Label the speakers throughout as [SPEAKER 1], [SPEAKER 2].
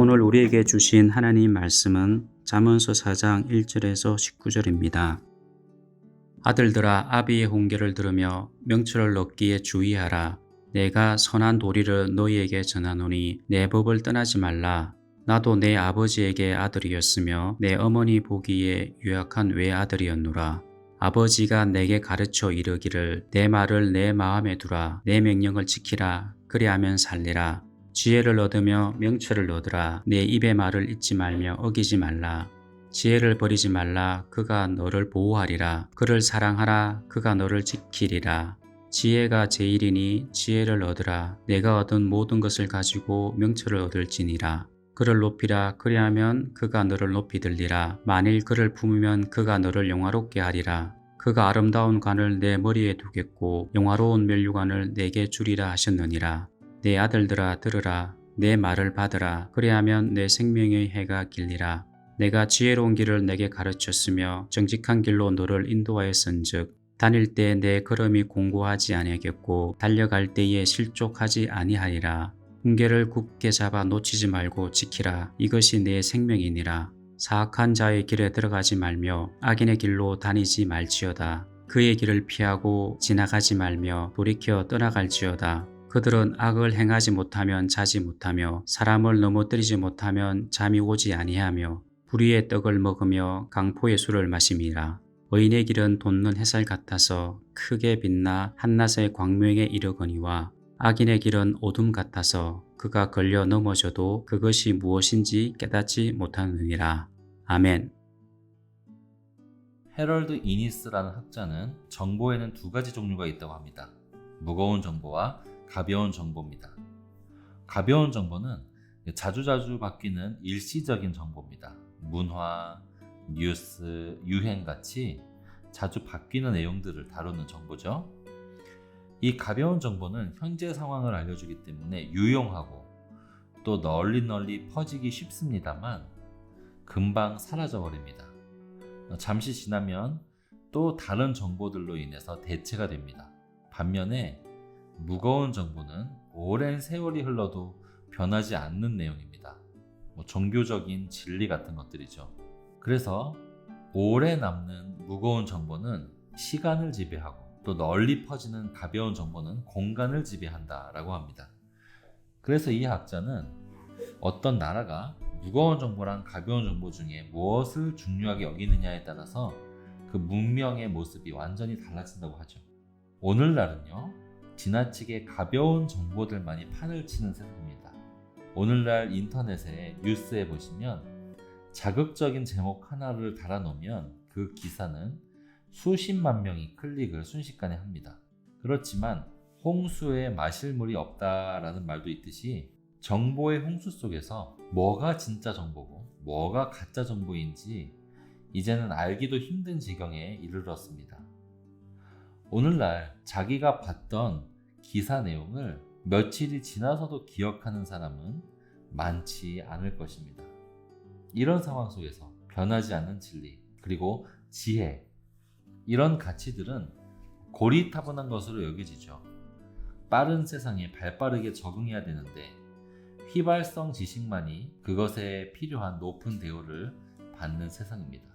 [SPEAKER 1] 오늘 우리에게 주신 하나님 말씀은 잠언서 4장 1절에서 19절입니다. 아들들아, 아비의 훈계를 들으며 명철을 얻기에 주의하라. 내가 선한 도리를 너희에게 전하노니 내 법을 떠나지 말라. 나도 내 아버지에게 아들이었으며 내 어머니 보기에 유약한 외아들이었노라. 아버지가 내게 가르쳐 이르기를 내 말을 내 마음에 두라. 내 명령을 지키라. 그리하면 살리라. 지혜를 얻으며 명철을 얻으라. 내 입의 말을 잊지 말며 어기지 말라. 지혜를 버리지 말라. 그가 너를 보호하리라. 그를 사랑하라. 그가 너를 지키리라. 지혜가 제일이니 지혜를 얻으라. 내가 얻은 모든 것을 가지고 명철을 얻을지니라. 그를 높이라. 그리하면 그가 너를 높이 들리라. 만일 그를 품으면 그가 너를 영화롭게 하리라. 그가 아름다운 관을 내 머리에 두겠고 영화로운 면류관을 내게 주리라 하셨느니라. 내 아들들아 들으라. 내 말을 받으라. 그리하면 내 생명의 해가 길리라. 내가 지혜로운 길을 내게 가르쳤으며 정직한 길로 너를 인도하였은즉 다닐 때 내 걸음이 공고하지 아니하겠고 달려갈 때에 실족하지 아니하리라. 훈계를 굳게 잡아 놓치지 말고 지키라. 이것이 내 생명이니라. 사악한 자의 길에 들어가지 말며 악인의 길로 다니지 말지어다. 그의 길을 피하고 지나가지 말며 돌이켜 떠나갈지어다. 그들은 악을 행하지 못하면 자지 못하며 사람을 넘어뜨리지 못하면 잠이 오지 아니하며 불의의 떡을 먹으며 강포의 술을 마심이라. 의인의 길은 돋는 햇살 같아서 크게 빛나 한낮의 광명에 이르거니와 악인의 길은 어둠 같아서 그가 걸려 넘어져도 그것이 무엇인지 깨닫지 못하느니라. 아멘.
[SPEAKER 2] 해럴드 이니스라는 학자는 정보에는 두 가지 종류가 있다고 합니다. 무거운 정보와 가벼운 정보입니다. 가벼운 정보는 자주자주 바뀌는 일시적인 정보입니다. 문화, 뉴스, 유행같이 자주 바뀌는 내용들을 다루는 정보죠. 이 가벼운 정보는 현재 상황을 알려주기 때문에 유용하고 또 널리 퍼지기 쉽습니다만 금방 사라져 버립니다. 잠시 지나면 또 다른 정보들로 인해서 대체가 됩니다. 반면에 무거운 정보는 오랜 세월이 흘러도 변하지 않는 내용입니다. 종교적인 진리 같은 것들이죠. 그래서 오래 남는 무거운 정보는 시간을 지배하고 또 널리 퍼지는 가벼운 정보는 공간을 지배한다라고 합니다. 그래서 이 학자는 어떤 나라가 무거운 정보랑 가벼운 정보 중에 무엇을 중요하게 여기느냐에 따라서 그 문명의 모습이 완전히 달라진다고 하죠. 오늘날은요, 지나치게 가벼운 정보들만이 판을 치는 세상입니다. 오늘날 인터넷에 뉴스에 보시면 자극적인 제목 하나를 달아놓으면 그 기사는 수십만 명이 클릭을 순식간에 합니다. 그렇지만 홍수에 마실 물이 없다라는 말도 있듯이 정보의 홍수 속에서 뭐가 진짜 정보고 뭐가 가짜 정보인지 이제는 알기도 힘든 지경에 이르렀습니다. 오늘날 자기가 봤던 기사 내용을 며칠이 지나서도 기억하는 사람은 많지 않을 것입니다. 이런 상황 속에서 변하지 않는 진리, 그리고 지혜, 이런 가치들은 고리타분한 것으로 여겨지죠. 빠른 세상에 발빠르게 적응해야 되는데 휘발성 지식만이 그것에 필요한 높은 대우를 받는 세상입니다.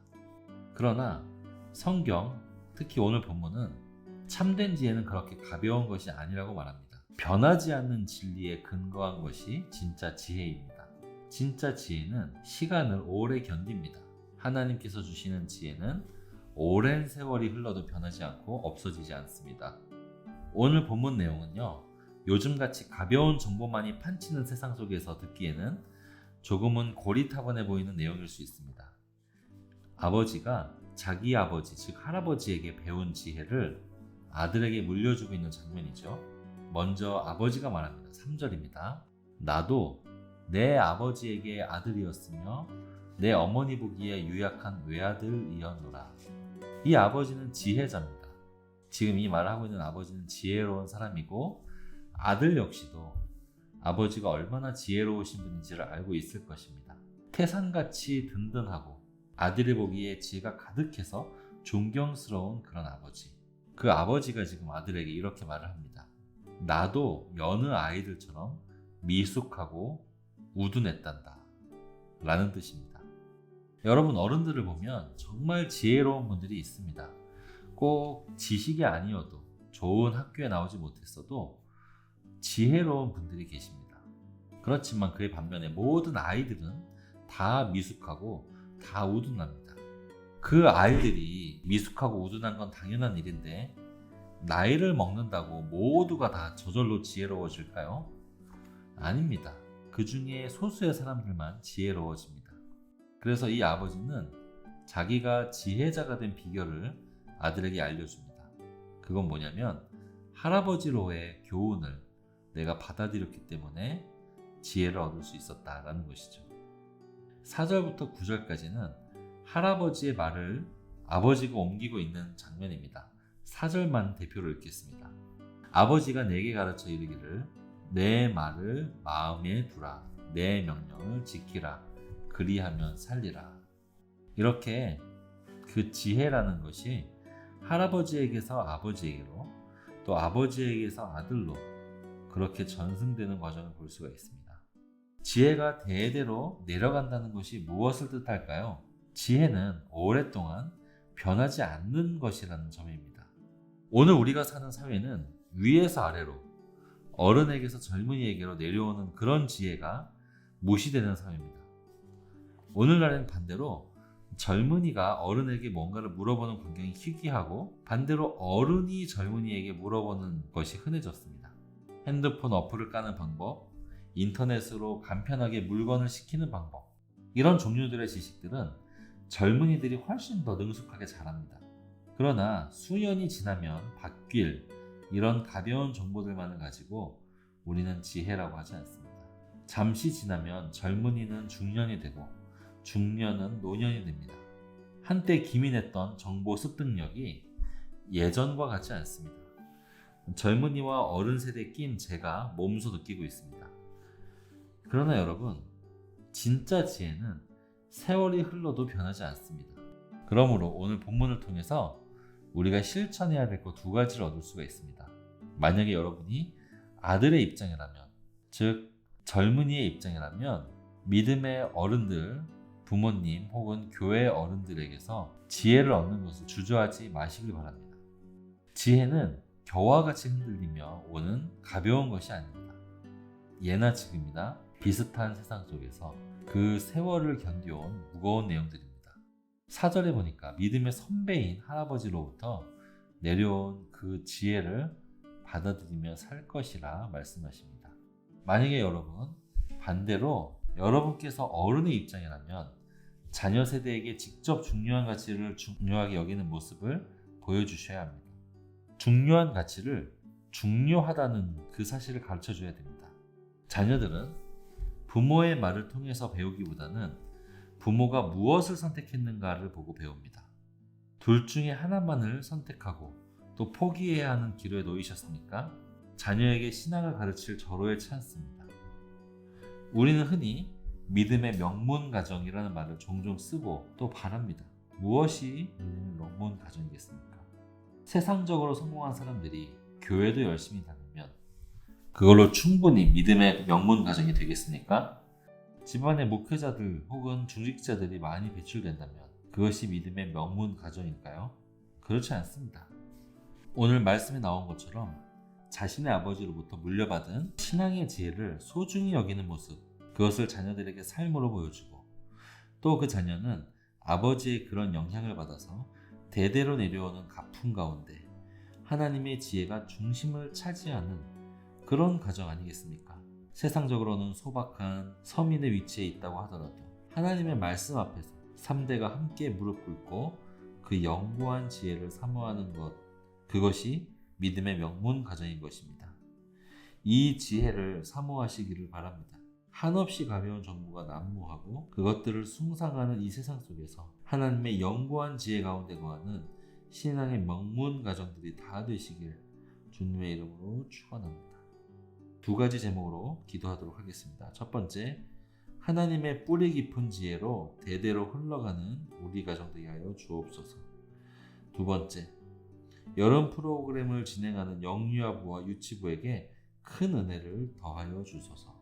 [SPEAKER 2] 그러나 성경, 특히 오늘 본문은 참된 지혜는 그렇게 가벼운 것이 아니라고 말합니다. 변하지 않는 진리에 근거한 것이 진짜 지혜입니다. 진짜 지혜는 시간을 오래 견딥니다. 하나님께서 주시는 지혜는 오랜 세월이 흘러도 변하지 않고 없어지지 않습니다. 오늘 본문 내용은요, 요즘같이 가벼운 정보만이 판치는 세상 속에서 듣기에는 조금은 고리타분해 보이는 내용일 수 있습니다. 아버지가 자기 아버지, 즉 할아버지에게 배운 지혜를 아들에게 물려주고 있는 장면이죠. 먼저 아버지가 말합니다. 3절입니다. 나도 내 아버지에게 아들이었으며 내 어머니 보기에 유약한 외아들이었노라. 이 아버지는 지혜자입니다. 지금 이 말을 하고 있는 아버지는 지혜로운 사람이고 아들 역시도 아버지가 얼마나 지혜로우신 분인지를 알고 있을 것입니다. 태산같이 든든하고 아들이 보기에 지혜가 가득해서 존경스러운 그런 아버지. 그 아버지가 지금 아들에게 이렇게 말을 합니다. 나도 여느 아이들처럼 미숙하고 우둔했단다. 라는 뜻입니다. 여러분, 어른들을 보면 정말 지혜로운 분들이 있습니다. 꼭 지식이 아니어도, 좋은 학교에 나오지 못했어도 지혜로운 분들이 계십니다. 그렇지만 그의 반면에 모든 아이들은 다 미숙하고 다 우둔합니다. 그 아이들이 미숙하고 우둔한 건 당연한 일인데, 나이를 먹는다고 모두가 다 저절로 지혜로워질까요? 아닙니다. 그 중에 소수의 사람들만 지혜로워집니다. 그래서 이 아버지는 자기가 지혜자가 된 비결을 아들에게 알려줍니다. 그건 뭐냐면, 할아버지로의 교훈을 내가 받아들였기 때문에 지혜를 얻을 수 있었다라는 것이죠. 4절부터 9절까지는 할아버지의 말을 아버지가 옮기고 있는 장면입니다. 4절만 대표로 읽겠습니다. 아버지가 내게 가르쳐 이르기를 내 말을 마음에 두라. 내 명령을 지키라. 그리하면 살리라. 이렇게 그 지혜라는 것이 할아버지에게서 아버지에게로, 또 아버지에게서 아들로 그렇게 전승되는 과정을 볼 수가 있습니다. 지혜가 대대로 내려간다는 것이 무엇을 뜻할까요? 지혜는 오랫동안 변하지 않는 것이라는 점입니다. 오늘 우리가 사는 사회는 위에서 아래로, 어른에게서 젊은이에게로 내려오는 그런 지혜가 무시되는 사회입니다. 오늘날엔 반대로 젊은이가 어른에게 뭔가를 물어보는 광경이 희귀하고, 반대로 어른이 젊은이에게 물어보는 것이 흔해졌습니다. 핸드폰 어플을 까는 방법, 인터넷으로 간편하게 물건을 시키는 방법, 이런 종류들의 지식들은 젊은이들이 훨씬 더 능숙하게 잘합니다. 그러나 수년이 지나면 바뀔 이런 가벼운 정보들만을 가지고 우리는 지혜라고 하지 않습니다. 잠시 지나면 젊은이는 중년이 되고 중년은 노년이 됩니다. 한때 기민했던 정보 습득력이 예전과 같지 않습니다. 젊은이와 어른 세대에 낀 제가 몸소 느끼고 있습니다. 그러나 여러분, 진짜 지혜는 세월이 흘러도 변하지 않습니다. 그러므로 오늘 본문을 통해서 우리가 실천해야 될 것 2가지를 얻을 수가 있습니다. 만약에 여러분이 아들의 입장이라면, 즉 젊은이의 입장이라면, 믿음의 어른들, 부모님 혹은 교회 어른들에게서 지혜를 얻는 것을 주저하지 마시길 바랍니다. 지혜는 겨와 같이 흔들리며 오는 가벼운 것이 아닙니다. 예나 지금이나 비슷한 세상 속에서 그 세월을 견뎌온 무거운 내용들입니다. 4절에 보니까 믿음의 선배인 할아버지로부터 내려온 그 지혜를 받아들이며 살 것이라 말씀하십니다. 만약에 여러분, 반대로 여러분께서 어른의 입장이라면 자녀 세대에게 직접 중요한 가치를 중요하게 여기는 모습을 보여주셔야 합니다. 중요한 가치를 중요하다는 그 사실을 가르쳐줘야 됩니다. 자녀들은 부모의 말을 통해서 배우기보다는 부모가 무엇을 선택했는가를 보고 배웁니다. 둘 중에 하나만을 선택하고 또 포기해야 하는 기로에 놓이셨습니까? 자녀에게 신앙을 가르칠 절호의 찬스입니다. 우리는 흔히 믿음의 명문 가정이라는 말을 종종 쓰고 또 바랍니다. 무엇이 믿음의 명문 가정이겠습니까? 세상적으로 성공한 사람들이 교회도 열심히 다니면 그걸로 충분히 믿음의 명문 가정이 되겠습니까? 집안에 목회자들 혹은 중직자들이 많이 배출된다면 그것이 믿음의 명문 가정일까요? 그렇지 않습니다. 오늘 말씀에 나온 것처럼 자신의 아버지로부터 물려받은 신앙의 지혜를 소중히 여기는 모습, 그것을 자녀들에게 삶으로 보여주고, 또 그 자녀는 아버지의 그런 영향을 받아서 대대로 내려오는 가풍 가운데 하나님의 지혜가 중심을 차지하는 그런 가정 아니겠습니까? 세상적으로는 소박한 서민의 위치에 있다고 하더라도 하나님의 말씀 앞에서 3대가 함께 무릎 꿇고 그 영구한 지혜를 사모하는 것, 그것이 믿음의 명문 가정인 것입니다. 이 지혜를 사모하시기를 바랍니다. 한없이 가벼운 정보가 난무하고 그것들을 숭상하는 이 세상 속에서 하나님의 영구한 지혜 가운데 거하는 신앙의 명문 가정들이 다 되시길 주님의 이름으로 축원합니다. 2가지 제목으로 기도하도록 하겠습니다. 첫 번째, 하나님의 뿌리 깊은 지혜로 대대로 흘러가는 우리 가정되게 하여 주옵소서. 2번째, 여름 프로그램을 진행하는 영유아부와 유치부에게 큰 은혜를 더하여 주소서.